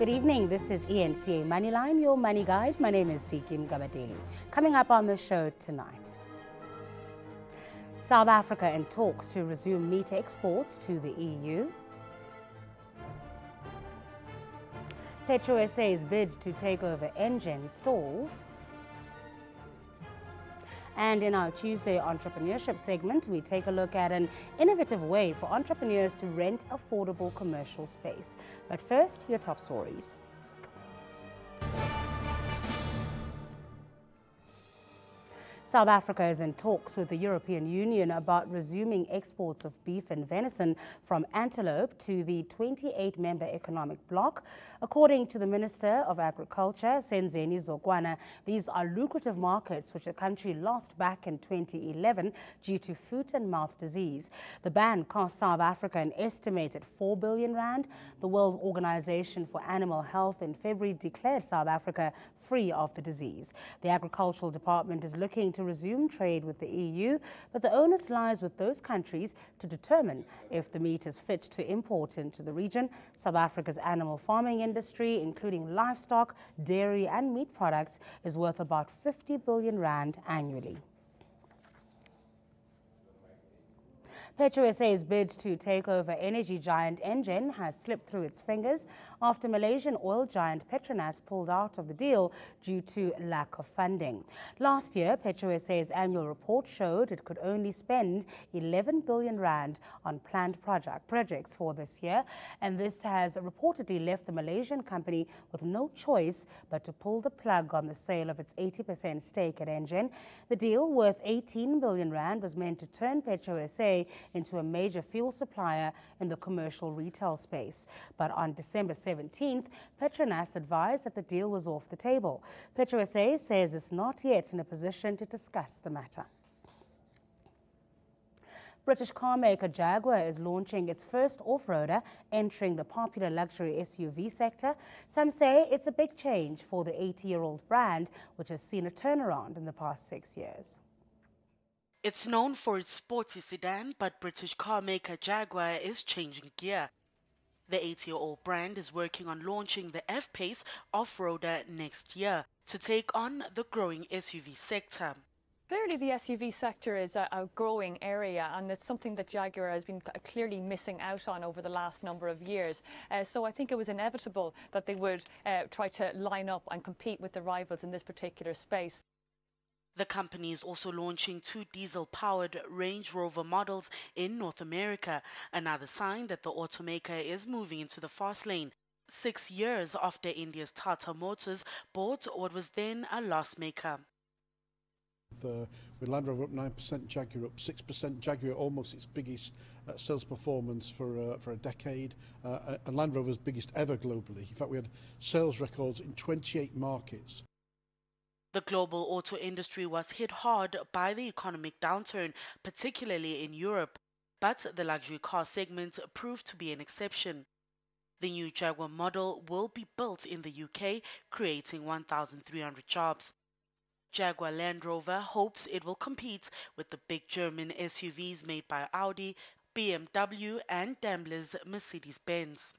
Good evening, this is ENCA Moneyline, your money guide. My name is Sikim Gabateli. Coming up on the show tonight, South Africa in talks to resume meat exports to the EU. Petro SA's bid to take over Engen stalls. And in our Tuesday entrepreneurship segment, we take a look at an innovative way for entrepreneurs to rent affordable commercial space. But first, your top stories. South Africa is in talks with the European Union about resuming exports of beef and venison from antelope to the 28-member economic bloc. According to the Minister of Agriculture, Senzeni Zokwana, these are lucrative markets which the country lost back in 2011 due to foot and mouth disease. The ban cost South Africa an estimated 4 billion rand. The World Organization for Animal Health in February declared South Africa free of the disease. The Agricultural Department is looking to resume trade with the EU, but the onus lies with those countries to determine if the meat is fit to import into the region. South Africa's animal farming industry, including livestock, dairy and meat products, is worth about 50 billion rand annually. Petro SA's bid to take over energy giant Engen has slipped through its fingers after Malaysian oil giant Petronas pulled out of the deal due to lack of funding. Last year, Petro SA's annual report showed it could only spend 11 billion rand on planned projects for this year, and this has reportedly left the Malaysian company with no choice but to pull the plug on the sale of its 80% stake at Engen. The deal, worth 18 billion rand, was meant to turn Petro SA into a major fuel supplier in the commercial retail space. But on December 17th, Petronas advised that the deal was off the table. Petro SA says it's not yet in a position to discuss the matter. British car maker Jaguar is launching its first off-roader, entering the popular luxury SUV sector. Some say it's a big change for the 80-year-old brand, which has seen a turnaround in the past 6 years. It's known for its sporty sedan, but British car maker Jaguar is changing gear. The 80-year-old brand is working on launching the F-Pace off-roader next year to take on the growing SUV sector. Clearly, the SUV sector is a growing area, and it's something that Jaguar has been clearly missing out on over the last number of years. So I think it was inevitable that they would try to line up and compete with the rivals in this particular space. The company is also launching 2 diesel-powered Range Rover models in North America, another sign that the automaker is moving into the fast lane. 6 years after India's Tata Motors bought what was then a loss maker. With Land Rover up 9%, Jaguar up 6%, Jaguar almost its biggest sales performance for a decade, and Land Rover's biggest ever globally. In fact, we had sales records in 28 markets. The global auto industry was hit hard by the economic downturn, particularly in Europe, but the luxury car segment proved to be an exception. The new Jaguar model will be built in the UK, creating 1,300 jobs. Jaguar Land Rover hopes it will compete with the big German SUVs made by Audi, BMW and Daimler's Mercedes-Benz.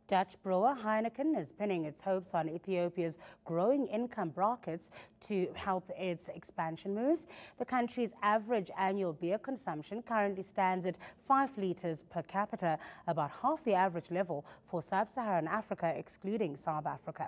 Dutch brewer Heineken is pinning its hopes on Ethiopia's growing income brackets to help its expansion moves. The country's average annual beer consumption currently stands at 5 litres per capita, about half the average level for sub-Saharan Africa, excluding South Africa.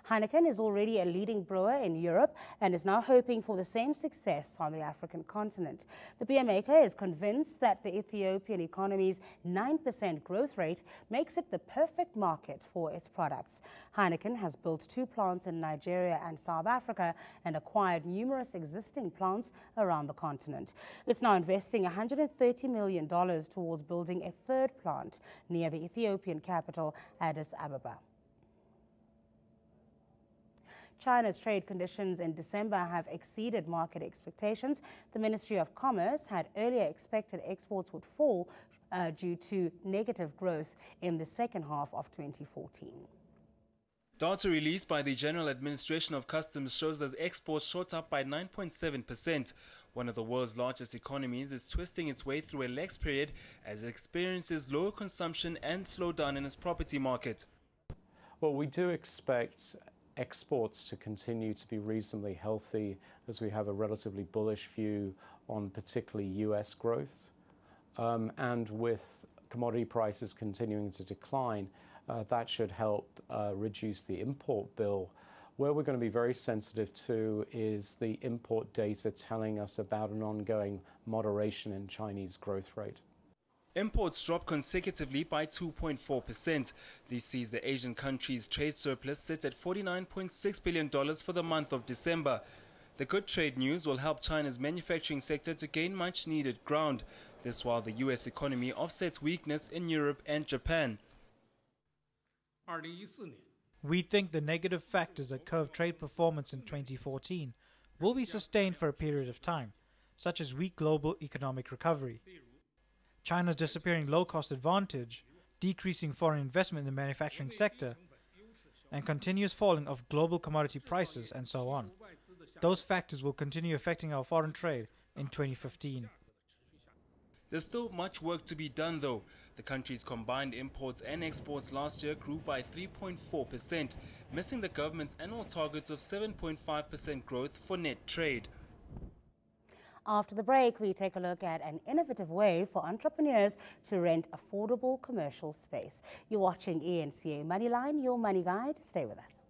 Heineken is already a leading brewer in Europe and is now hoping for the same success on the African continent. The beer maker is convinced that the Ethiopian economy's 9% growth rate makes it the perfect market for its products. Heineken has built 2 plants in Nigeria and South Africa and acquired numerous existing plants around the continent. It's now investing $130 million towards building a 3rd plant near the Ethiopian capital, Addis Ababa. China's trade conditions in December have exceeded market expectations. The Ministry of Commerce had earlier expected exports would fall due to negative growth in the second half of 2014. Data released by the General Administration of Customs shows that exports shot up by 9.7%. One of the world's largest economies is twisting its way through a lax period as it experiences lower consumption and slowdown in its property market. Well, we do expect exports to continue to be reasonably healthy as we have a relatively bullish view on particularly US growth. And with commodity prices continuing to decline, that should help reduce the import bill. Where we're going to be very sensitive to is the import data telling us about an ongoing moderation in Chinese growth rate. Imports dropped consecutively by 2.4%. This sees the Asian country's trade surplus sit at $49.6 billion for the month of December. The good trade news will help China's manufacturing sector to gain much needed ground. This while the US economy offsets weakness in Europe and Japan. We think the negative factors that curved trade performance in 2014 will be sustained for a period of time, such as weak global economic recovery, China's disappearing low-cost advantage, decreasing foreign investment in the manufacturing sector, and continuous falling of global commodity prices, and so on. Those factors will continue affecting our foreign trade in 2015. There's still much work to be done though. The country's combined imports and exports last year grew by 3.4%, missing the government's annual target of 7.5% growth for net trade. After the break, we take a look at an innovative way for entrepreneurs to rent affordable commercial space. You're watching ENCA Moneyline, your money guide. Stay with us.